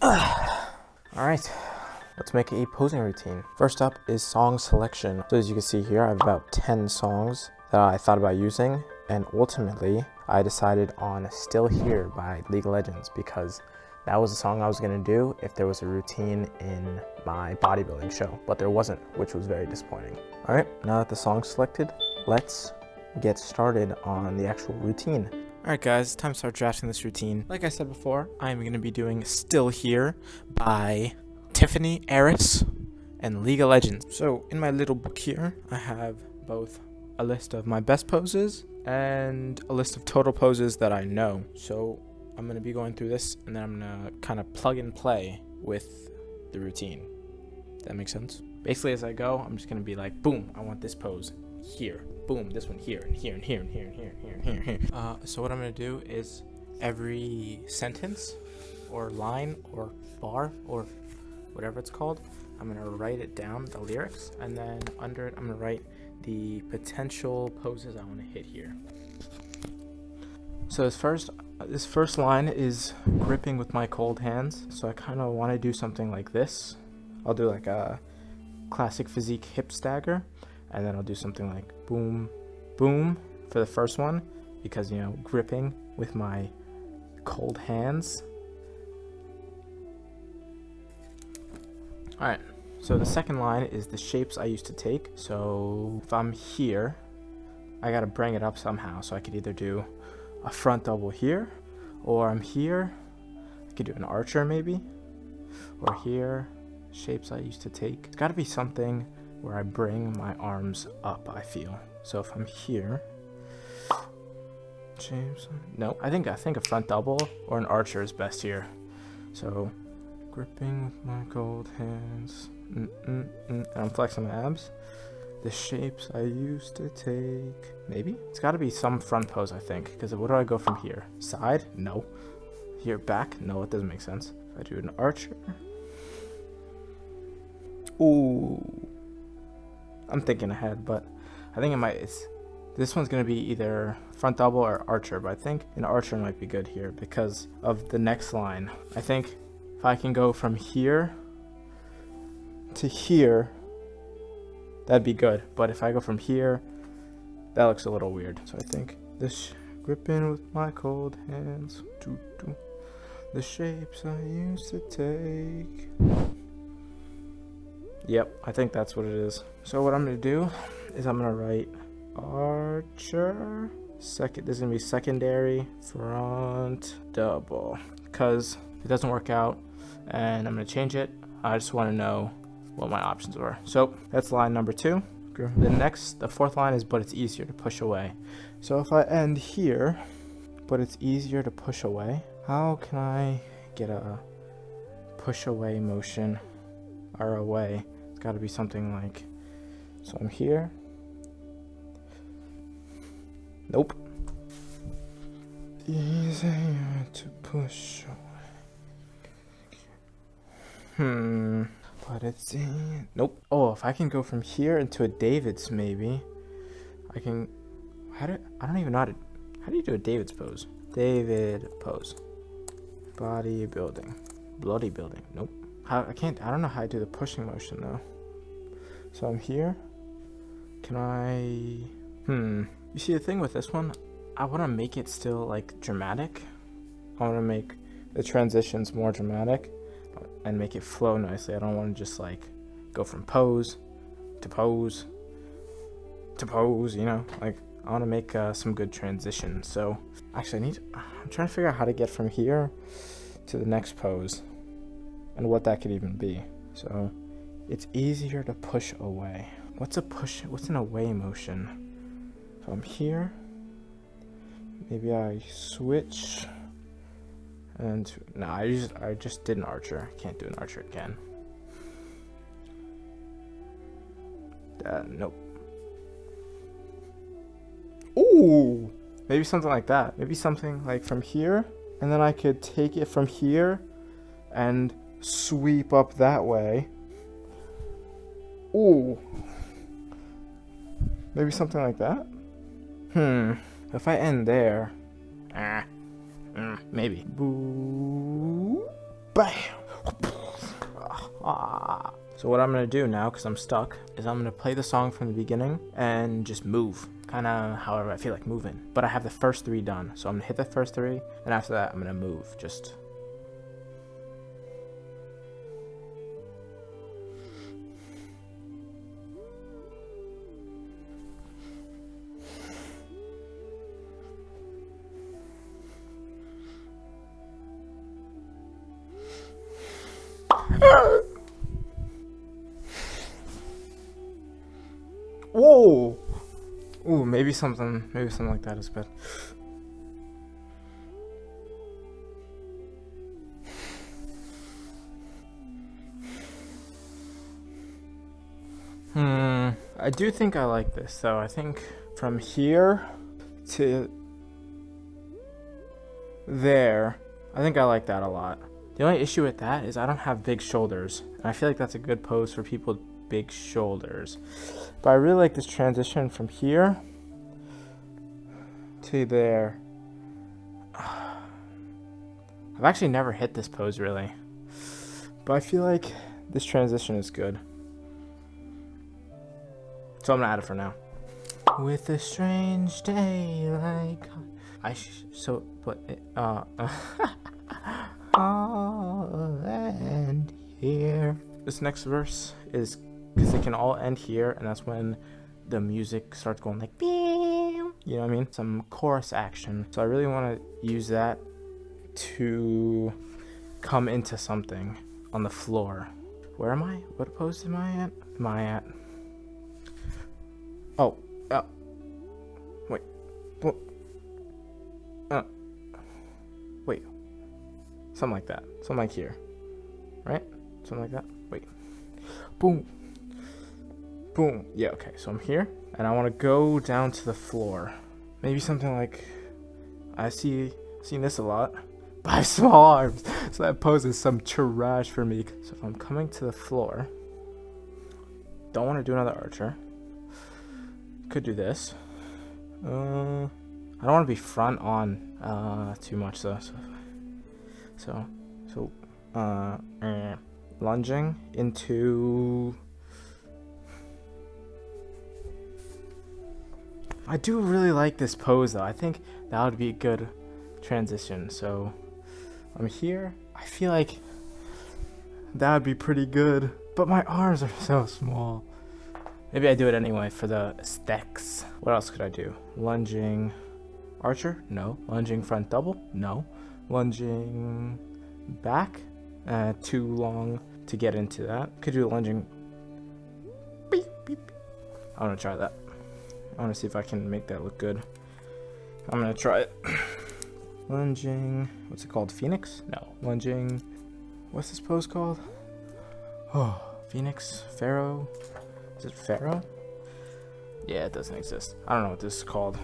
Alright, let's make a posing routine. First up is song selection. So as you can see here, I have about 10 songs that I thought about using, and ultimately I decided on Still Here by League of Legends because that was the song I was going to do if there was a routine in my bodybuilding show, but there wasn't, which was very disappointing. Alright, now that the song's selected, let's get started on the actual routine. Alright guys, it's time to start drafting this routine. Like I said before, I'm going to be doing Still Here by Tiffany Aris and League of Legends. So in my little book here, I have both a list of my best poses and a list of total poses that I know. So I'm going to be going through this and then I'm going to kind of plug and play with the routine. Does that make sense? Basically as I go, I'm just going to be like, boom, I want this pose here. Boom, this one here, and here, and here, and here, and here, and here, and here, and here. So what I'm going to do is every sentence or line or bar or whatever it's called, I'm going to write it down, the lyrics, and then under it I'm going to write the potential poses I want to hit here. So this first line is gripping with my cold hands. So I kind of want to do something like this. I'll do like a classic physique hip stagger, and then I'll do something like boom, boom for the first one because, you know, gripping with my cold hands. Alright, so the second line is the shapes I used to take. So if I'm here, I gotta bring it up somehow. So I could either do a front double here, or I'm here, I could do an archer maybe, or here, shapes I used to take. It's gotta be something where I bring my arms up, I feel. So if I'm here, shapes, no, I think a front double or an archer is best here. So gripping with my cold hands, and I'm flexing my abs. The shapes I used to take, maybe? It's gotta be some front pose, I think, because what do I go from here? Side? No. Here, back? No, it doesn't make sense. If I do an archer. Ooh. I'm thinking ahead, but I think this one's gonna be either front double or archer, but I think an archer might be good here because of the next line. I think if I can go from here to here, that'd be good, but if I go from here, that looks a little weird. So I think this gripping with my cold hands, the shapes I used to take. Yep, I think that's what it is. So what I'm gonna do is I'm gonna write archer. This is gonna be secondary front double because if it doesn't work out and I'm gonna change it, I just want to know what my options were. So that's line number 2. The fourth line is but it's easier to push away. So if I end here, but it's easier to push away, how can I get a push away motion or away? It's got to be something like, so I'm here. Nope. Easier to push away. But it's nope. Oh, if I can go from here into a David's, maybe I can. I don't even know how do you do a David's pose? David pose. Bodybuilding. Bloody building. Nope. I don't know how I do the pushing motion though. So I'm here. Can I? You see the thing with this one, I want to make it still like dramatic. I want to make the transitions more dramatic and make it flow nicely. I don't want to just like go from pose to pose to pose, you know, like I want to make some good transitions. So actually I'm trying to figure out how to get from here to the next pose and what that could even be. So it's easier to push away. What's an away motion? So I'm here, maybe I switch. And no, I just did an archer. I can't do an archer again. Nope. Ooh, maybe something like that. Maybe something like from here, and then I could take it from here and sweep up that way. Ooh, maybe something like that. If I end there, maybe. Boo. Bam! So what I'm gonna do now, because I'm stuck, is I'm gonna play the song from the beginning and just move. Kind of however I feel like moving. But I have the first 3 done. So I'm gonna hit the first 3, and after that I'm gonna move. Just... Whoa! Ooh, maybe something like that is good. I do think I like this, though. I think from here to there, I think I like that a lot. The only issue with that is I don't have big shoulders, and I feel like that's a good pose for people with big shoulders. But I really like this transition from here to there. I've actually never hit this pose really, but I feel like this transition is good. So I'm gonna add it for now. With a strange day like and here. This next verse is because they can all end here, and that's when the music starts going like, you know what I mean? Some chorus action. So I really want to use that to come into something on the floor. Where am I? What pose am I at? Oh, wait. Wait. Something like that. Something like here. Right? Something like that. Wait. Boom. Boom. Yeah, okay. So I'm here, and I want to go down to the floor. Maybe something like... seen this a lot. But I have small arms, so that poses some trash for me. So if I'm coming to the floor, don't want to do another archer. Could do this. I don't want to be front on too much though. So lunging into... I do really like this pose though. I think that would be a good transition. So I'm here. I feel like that would be pretty good, but my arms are so small. Maybe I do it anyway for the aesthetics. What else could I do? Lunging archer? No. Lunging front double? No. Lunging back? Too long to get into that. Could do lunging. Beep, beep. I want to try that. I want to see if I can make that look good. I'm going to try it. Lunging. What's it called? Phoenix? No. Lunging. What's this pose called? Oh, Phoenix? Pharaoh? Is it Pharaoh? Yeah, it doesn't exist. I don't know what this is called.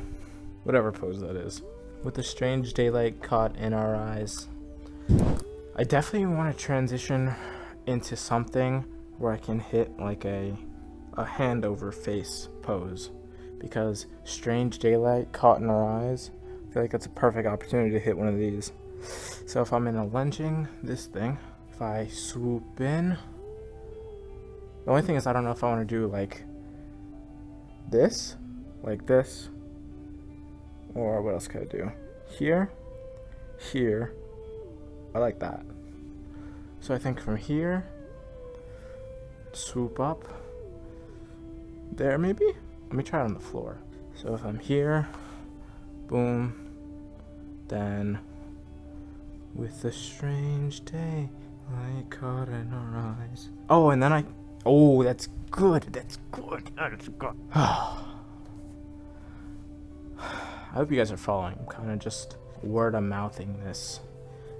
Whatever pose that is. With the strange daylight caught in our eyes. I definitely want to transition into something where I can hit like a hand over face pose. Because strange daylight caught in our eyes, I feel like that's a perfect opportunity to hit one of these. So if I'm in a lunging, this thing, if I swoop in, the only thing is I don't know if I want to do like this, or what else could I do? Here, I like that. So I think from here, swoop up, there maybe? Let me try it on the floor. So if I'm here, boom, then with a strange day like caught in our eyes. Oh, and then oh, that's good. That's good. I hope you guys are following. I'm kind of just word of mouthing this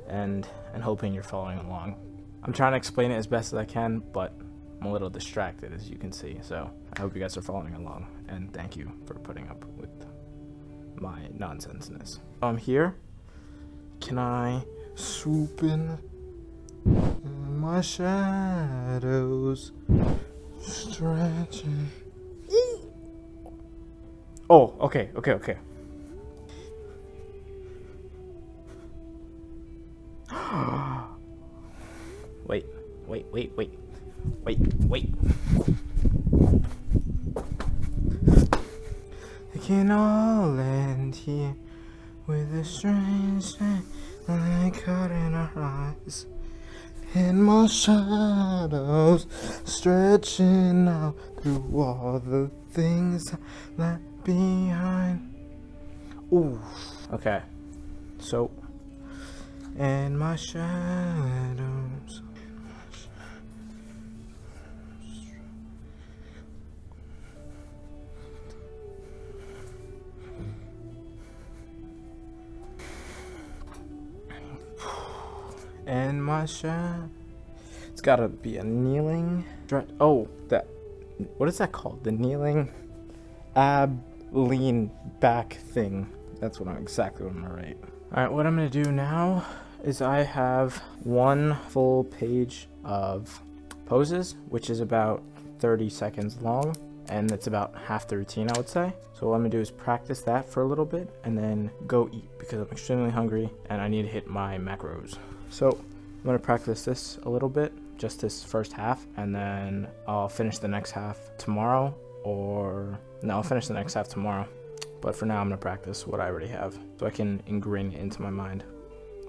and hoping you're following along. I'm trying to explain it as best as I can, but I'm a little distracted, as you can see. So I hope you guys are following along, and thank you for putting up with my nonsenseness. I'm here. Can I swoop in my shadows stretching? Oh, okay. Wait. It can all end here with a strange thing like caught in our eyes. In my shadows, stretching out through all the things I left behind. Ooh. Okay. So, in my shadows. And my shadow. It's gotta be a kneeling. Oh, that. What is that called? The kneeling ab lean back thing. That's exactly what I'm gonna write. All right, what I'm gonna do now is I have one full page of poses, which is about 30 seconds long, and it's about half the routine, I would say. So what I'm gonna do is practice that for a little bit and then go eat because I'm extremely hungry and I need to hit my macros. So I'm gonna practice this a little bit, just this first half, and then I'll finish the next half tomorrow, I'll finish the next half tomorrow. But for now, I'm gonna practice what I already have so I can ingrain it into my mind.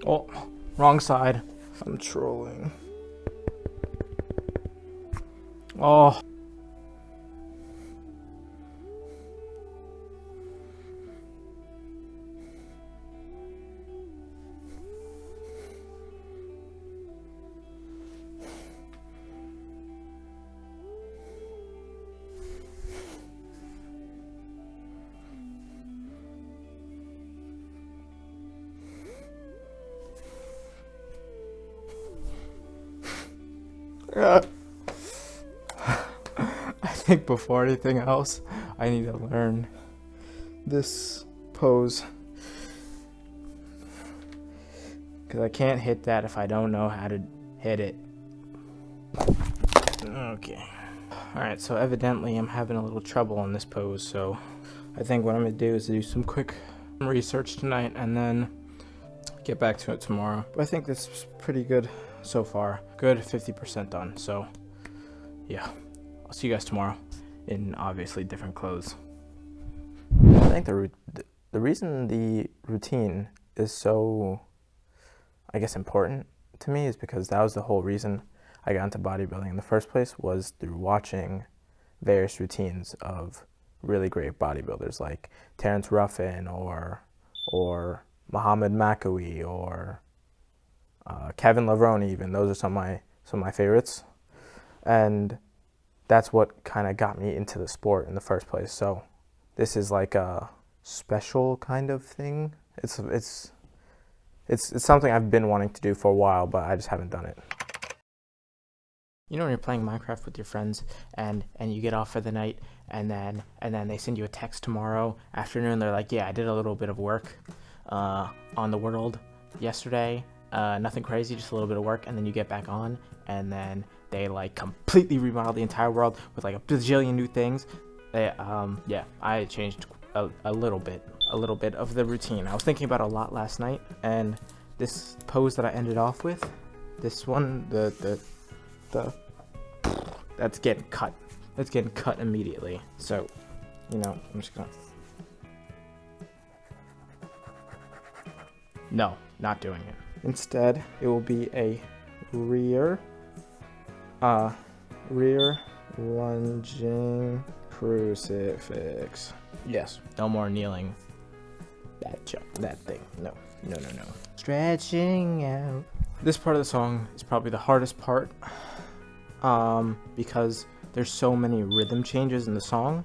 Oh, wrong side. I'm trolling. Oh. I think before anything else, I need to learn this pose. Because I can't hit that if I don't know how to hit it. Okay. Alright, so evidently I'm having a little trouble on this pose, so I think what I'm going to do is do some quick research tonight and then get back to it tomorrow. But I think this is pretty good so far. Good, 50% done. So yeah, I'll see you guys tomorrow in obviously different clothes. I think the reason the routine is so, I guess, important to me is because that was the whole reason I got into bodybuilding in the first place, was through watching various routines of really great bodybuilders like Terrence Ruffin or Muhammad Makawi or Kevin Levrone. Even those are some of my favorites, and that's what kind of got me into the sport in the first place. So this is like a special kind of thing. It's something I've been wanting to do for a while, but I just haven't done it. You know when you're playing Minecraft with your friends and you get off for the night and then they send you a text tomorrow afternoon. They're like, yeah, I did a little bit of work on the world yesterday. Nothing crazy, just a little bit of work, and then you get back on and then they like completely remodel the entire world with like a bajillion new things. Yeah, I changed a little bit of the routine. I was thinking about it a lot last night, and this pose that I ended off with, this one, that's getting cut. That's getting cut immediately. So, you know, I'm just gonna. No, not doing it. Instead, it will be a rear lunging crucifix. Yes, no more kneeling. That thing. No. Stretching out. This part of the song is probably the hardest part, because there's so many rhythm changes in the song.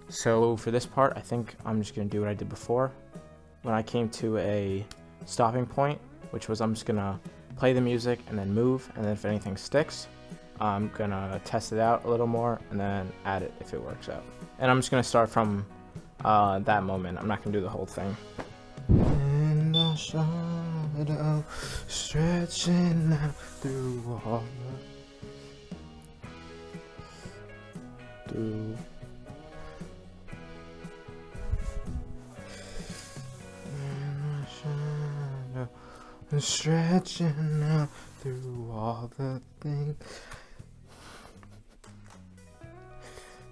So for this part, I think I'm just gonna do what I did before. When I came to a stopping point, which was I'm just gonna play the music and then move, and then if anything sticks, I'm gonna test it out a little more and then add it if it works out. And I'm just gonna start from that moment. I'm not gonna do the whole thing. In the shadow, stretching out through all through. In the shadow, stretching out through all the things.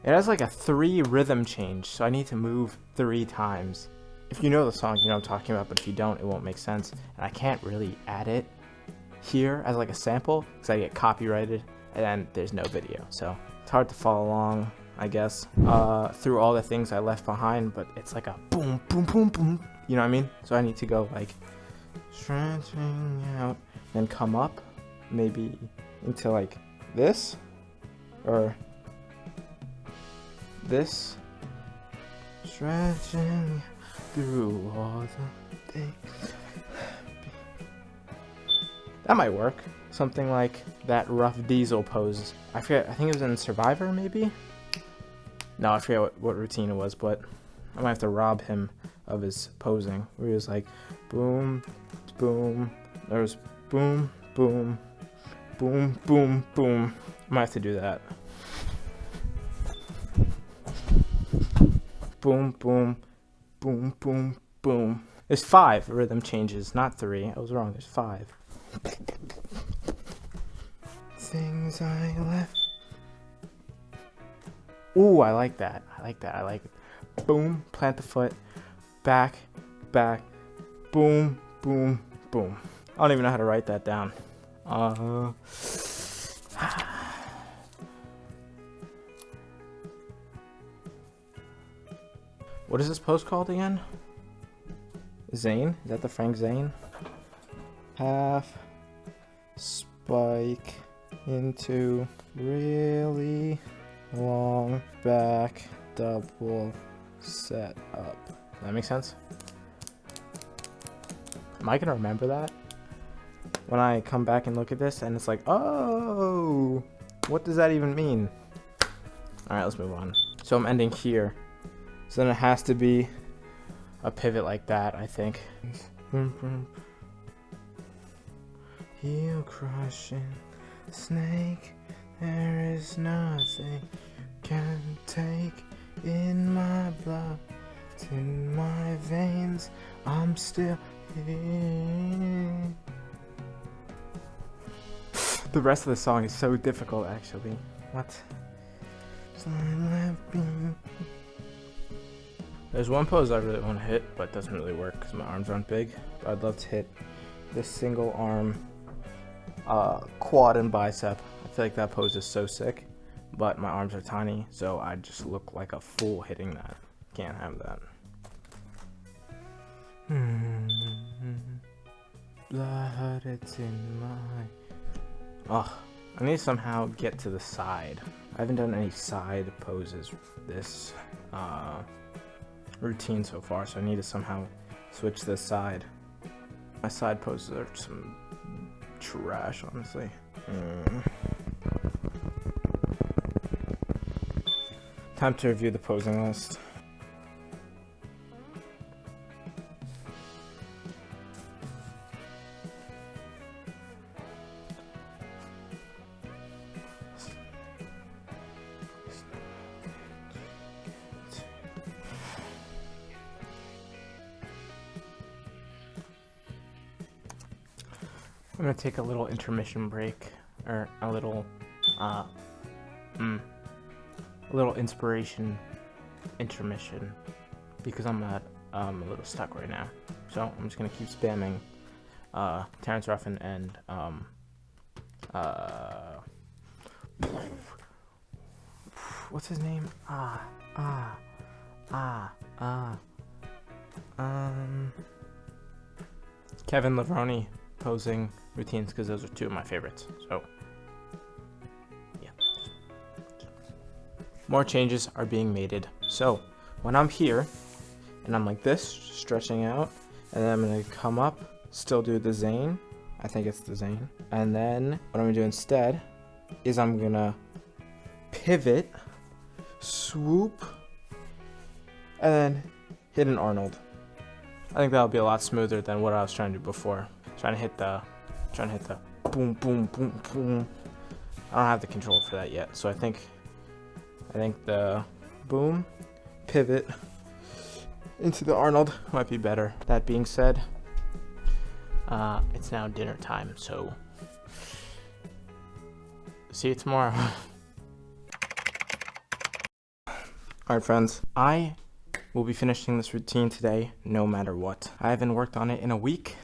It has like a 3 rhythm change, so I need to move 3 times. If you know the song, you know what I'm talking about, but if you don't, it won't make sense. And I can't really add it here as like a sample because I get copyrighted and then there's no video. So it's hard to follow along, I guess, through all the things I left behind, but it's like a boom, boom, boom, boom. You know what I mean? So I need to go like stretching out and come up maybe into like this or this, stretching through all the things. That might work. Something like that rough diesel pose. I forget, I think it was in Survivor maybe? No, I forget what routine it was, but I might have to rob him of his posing. Where he was like, boom, boom, there was boom, boom, boom, boom, boom. I might have to do that. Boom, boom, boom, boom, boom. There's 5 rhythm changes, not 3. I was wrong, there's 5. Things I left. Ooh, I like that. I like it. Boom, plant the foot, back, back, boom, boom, boom. I don't even know how to write that down. What is this pose called again? Zane? Is that the Frank Zane? Half spike into really long back double set up. Does that make sense? Am I gonna remember that when I come back and look at this and it's like, oh, what does that even mean? All right, let's move on. So I'm ending here. So then it has to be a pivot like that, I think. Heel crushing snake, there is nothing can take in my blood, in my veins, I'm still here. The rest of the song is so difficult, actually. What? There's one pose I really want to hit, but it doesn't really work because my arms aren't big. But I'd love to hit this single arm quad and bicep. I feel like that pose is so sick, but my arms are tiny, so I just look like a fool hitting that. Can't have that. Blood, it's in my... Oh, I need to somehow get to the side. I haven't done any side poses this routine so far, so I need to somehow switch this side. My side poses are some trash, honestly. Time to review the posing list. I'm gonna take a little intermission break, or a little inspiration intermission, because I'm a little stuck right now. So I'm just gonna keep spamming Terrence Ruffin and what's his name? Kevin Levrone posing routines, because those are 2 of my favorites. So yeah, more changes are being made. So when I'm here and I'm like this, stretching out, and then I'm gonna come up, still do the Zane. I think it's the Zane. And then what I'm gonna do instead is I'm gonna pivot, swoop, and then hit an Arnold. I think that'll be a lot smoother than what I was trying to do before. Trying to hit the boom, boom, boom, boom. I don't have the control for that yet, so I think the boom, pivot into the Arnold might be better. That being said, it's now dinner time, so See you tomorrow. Alright friends, I will be finishing this routine today no matter what. I haven't worked on it in a week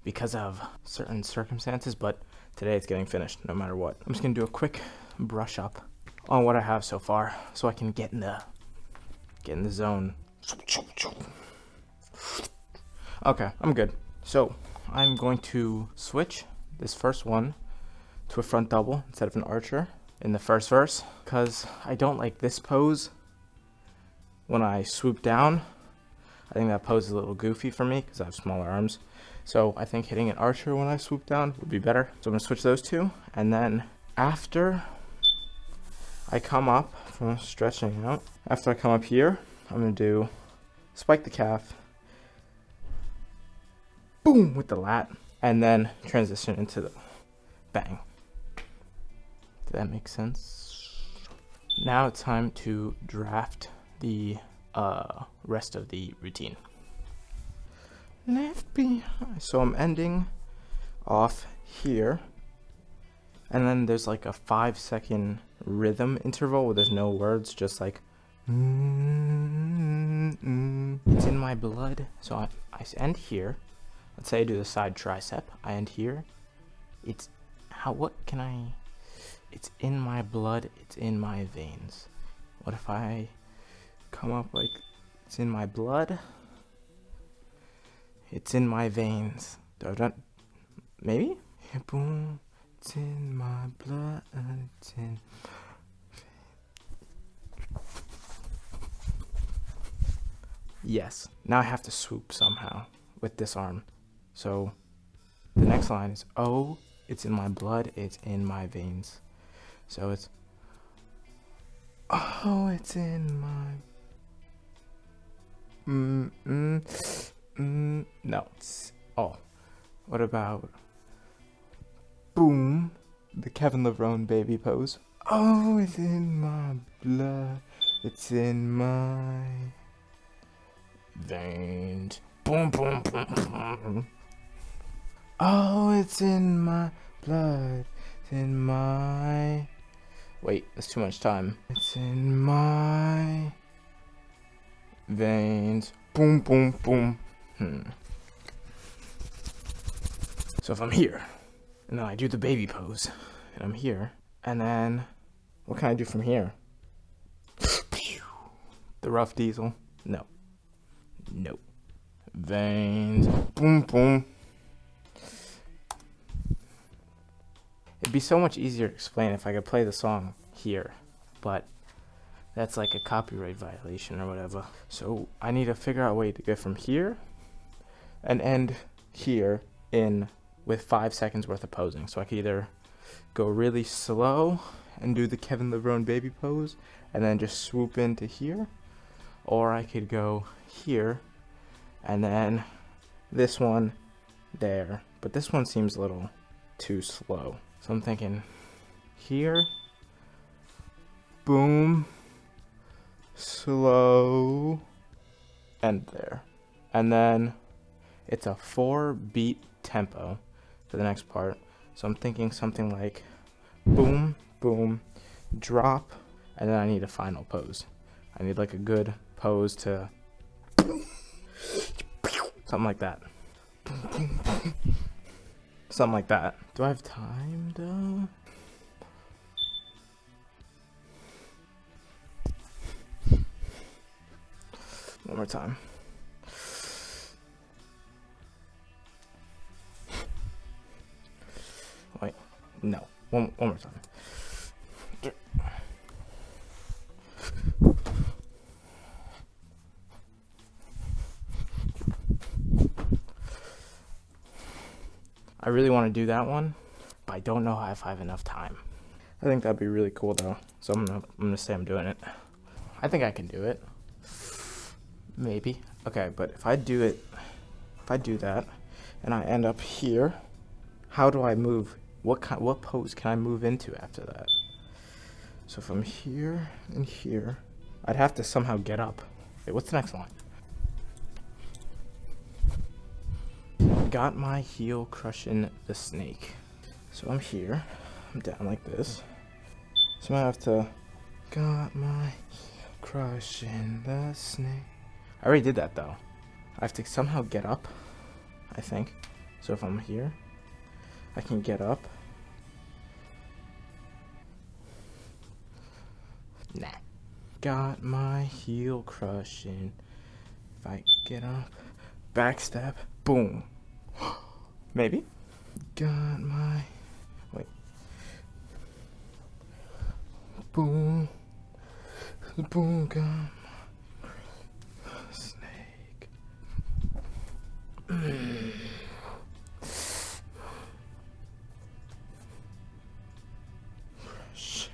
because of certain circumstances, but today it's getting finished no matter what. I'm just gonna do a quick brush up on what I have so far so I can get in the zone. Okay, I'm good. So I'm going to switch this first one to a front double instead of an archer in the first verse because I don't like this pose when I swoop down. I think that pose is a little goofy for me because I have smaller arms. So I think hitting an archer when I swoop down would be better. So I'm gonna switch those two, and then after I come up from stretching out, after I come up here, I'm gonna do spike the calf, boom with the lat, and then transition into the bang. Does that make sense? Now it's time to draft the rest of the routine. Left behind. So I'm ending off here, and then there's like a 5-second rhythm interval where there's no words, just like it's in my blood. So I end here. Let's say I do the side tricep. I end here. It's it's in my blood, it's in my veins. What if I come up like it's in my blood, it's in my veins? Maybe? Boom, it's in my blood, it's in yes. Now I have to swoop somehow with this arm. So the next line is, oh, it's in my blood, it's in my veins. So it's, oh, it's in my, no, it's, oh, what about, boom, the Kevin Levrone baby pose. Oh, it's in my blood, it's in my veins. Boom, boom, boom, boom. Oh, it's in my blood, it's in my... Wait, that's too much time. It's in my veins. Boom, boom, boom. So if I'm here, and then I do the baby pose, and I'm here, and then what can I do from here? The rough diesel? No. No. Veins. Boom, boom. It'd be so much easier to explain if I could play the song here, but that's like a copyright violation or whatever. So I need to figure out a way to get from here and end here in with 5 seconds worth of posing. So I could either go really slow and do the Kevin Levrone baby pose and then just swoop into here, or I could go here and then this one there. But this one seems a little too slow. So I'm thinking here, boom, slow, and there. And then it's a 4-beat tempo for the next part. So I'm thinking something like boom, boom, drop, and then I need a final pose. I need like a good pose to something like that. Something like that. Do I have time though? One more time. Wait, no. One more time. I really want to do that one, but I don't know if I have enough time. I think that'd be really cool though, so I'm gonna say I'm doing it. I think I can do it. Maybe. Okay, but if I do that, and I end up here, how do I move? What pose can I move into after that? So if I'm here and here, I'd have to somehow get up. Wait, what's the next line? Got my heel crushing the snake. So I'm here, I'm down like this, So I have to, got my crushing the snake. I already did that though. I have to somehow get up, I think. So if I'm here, I can get up. Nah. Got my heel crushing. If I get up, backstep, boom. Maybe. Got my, wait. Boom. Boom, got my snake. Crush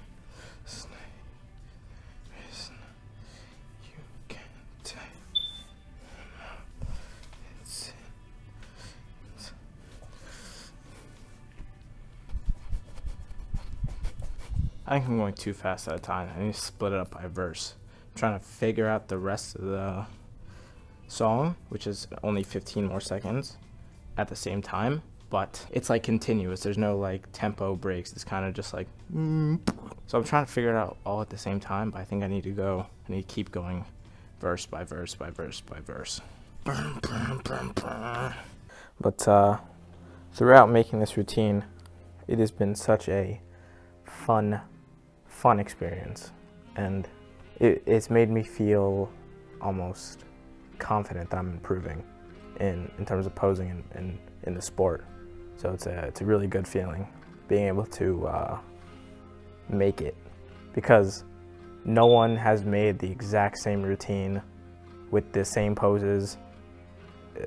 snake. Reason you can take. It's I think I'm going too fast at a time. I need to split it up by verse. I'm trying to figure out the rest of the song, which is only 15 more seconds at the same time, but it's like continuous. There's no like tempo breaks. It's kind of just like, so I'm trying to figure it out all at the same time, but I think I need to keep going verse by verse by verse by verse. But throughout making this routine, it has been such a fun experience, and it's made me feel almost confident that I'm improving in terms of posing in the sport. So it's a really good feeling being able to make it, because no one has made the exact same routine with the same poses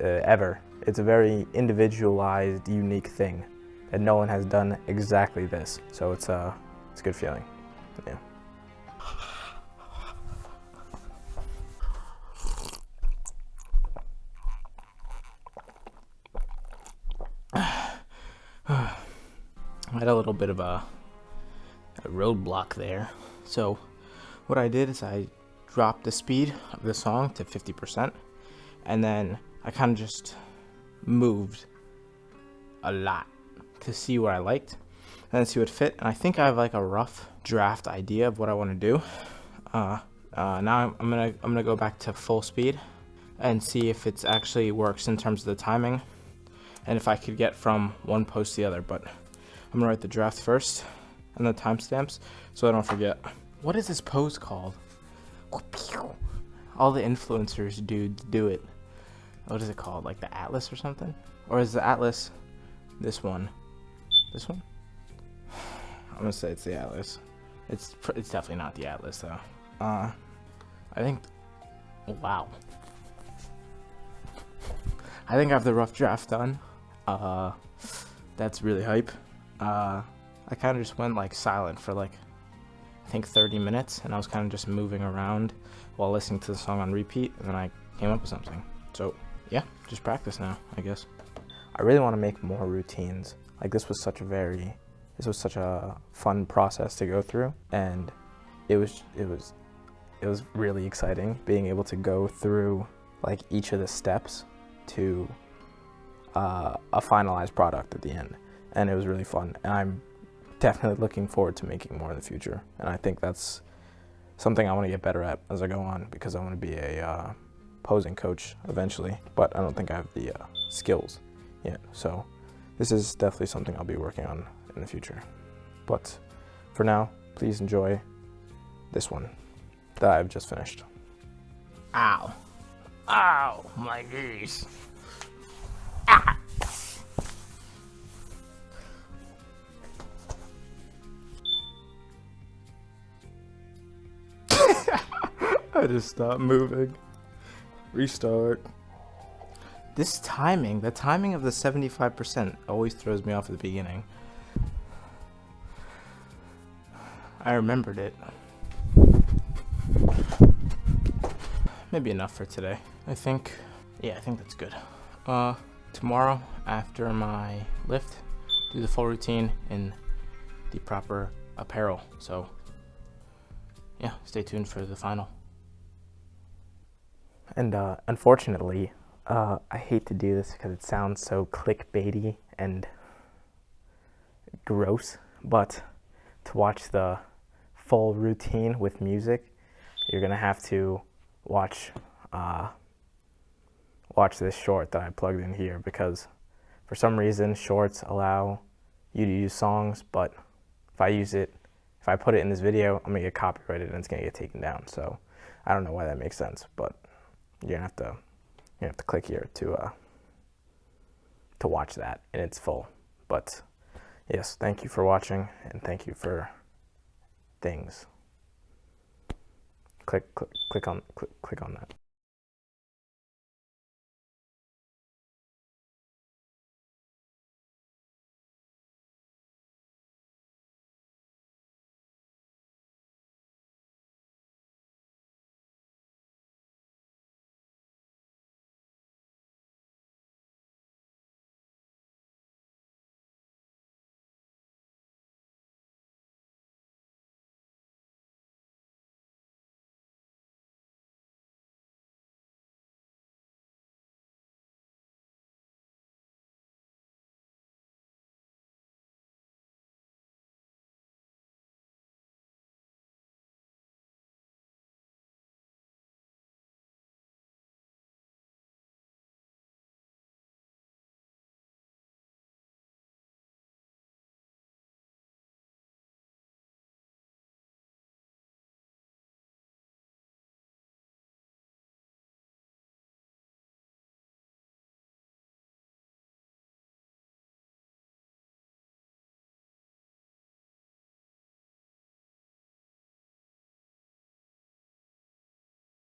ever. It's a very individualized, unique thing that no one has done exactly this. So it's a good feeling. Yeah. I had a little bit of a roadblock there. So what I did is I dropped the speed of the song to 50%, and then I kind of just moved a lot to see what I liked and then see what fit. And I think I have like a rough draft idea of what I want to do. Now I'm gonna go back to full speed and see if it actually works in terms of the timing, and if I could get from one pose to the other. But I'm gonna write the draft first and the timestamps so I don't forget. What is this pose called? All the influencers do it. What is it called? Like the Atlas or something? Or is the Atlas this one? This one? I'm gonna say it's the Atlas. It's definitely not the Atlas though. I think, wow. I think I have the rough draft done. That's really hype. I kind of just went like silent for like, I think 30 minutes, and I was kind of just moving around while listening to the song on repeat, and then I came up with something. So yeah, just practice now, I guess. I really want to make more routines. Like this was such a fun process to go through, and it was really exciting being able to go through like each of the steps to a finalized product at the end, and it was really fun. And I'm definitely looking forward to making more in the future, and I think that's something I want to get better at as I go on, because I want to be a posing coach eventually, but I don't think I have the skills yet. So this is definitely something I'll be working on in the future. But for now, please enjoy this one that I've just finished. Ow. Ow, my knees. Ah. I just stopped moving. Restart. This timing, the timing of the 75% always throws me off at the beginning. I remembered it. Maybe enough for today. I think that's good. Tomorrow, after my lift, do the full routine in the proper apparel. So, yeah, stay tuned for the final. And unfortunately, I hate to do this because it sounds so clickbaity and gross, but to watch the full routine with music, you're gonna have to watch this short that I plugged in here, because for some reason shorts allow you to use songs, but if I put it in this video, I'm gonna get copyrighted and it's gonna get taken down. So I don't know why that makes sense, but you're gonna have to click here to watch that in its full. But yes, thank you for watching, and thank you for things. Click on that.